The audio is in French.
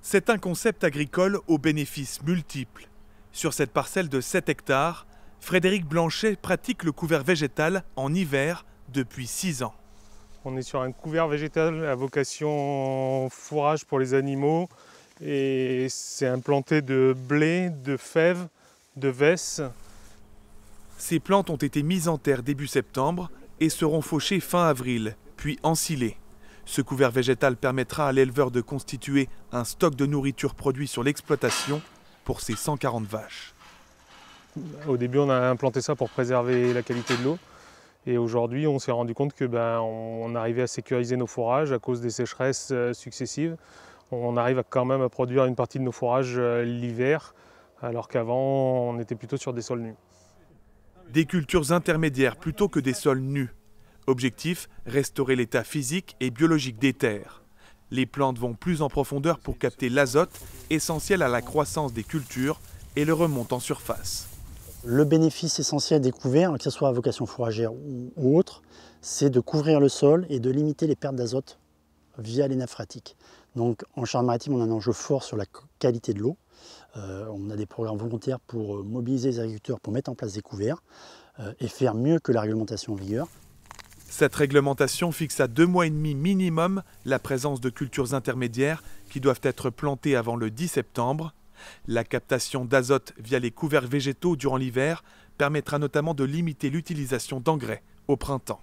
C'est un concept agricole aux bénéfices multiples. Sur cette parcelle de 7 hectares, Frédéric Blanchet pratique le couvert végétal en hiver depuis 6 ans. On est sur un couvert végétal à vocation fourrage pour les animaux et c'est implanté de blé, de fèves, de vesses. Ces plantes ont été mises en terre début septembre et seront fauchées fin avril, puis ensilées. Ce couvert végétal permettra à l'éleveur de constituer un stock de nourriture produit sur l'exploitation pour ses 140 vaches. Au début, on a implanté ça pour préserver la qualité de l'eau. Et aujourd'hui, on s'est rendu compte que on arrivait à sécuriser nos fourrages à cause des sécheresses successives. On arrive quand même à produire une partie de nos fourrages l'hiver, alors qu'avant, on était plutôt sur des sols nus. Des cultures intermédiaires plutôt que des sols nus. Objectif, restaurer l'état physique et biologique des terres. Les plantes vont plus en profondeur pour capter l'azote, essentiel à la croissance des cultures, et le remontent en surface. Le bénéfice essentiel des couverts, que ce soit à vocation fourragère ou autre, c'est de couvrir le sol et de limiter les pertes d'azote via les nappes phréatiques. Donc en Charente-Maritime, on a un enjeu fort sur la qualité de l'eau. On a des programmes volontaires pour mobiliser les agriculteurs pour mettre en place des couverts et faire mieux que la réglementation en vigueur. Cette réglementation fixe à 2 mois et demi minimum la présence de cultures intermédiaires qui doivent être plantées avant le 10 septembre. La captation d'azote via les couverts végétaux durant l'hiver permettra notamment de limiter l'utilisation d'engrais au printemps.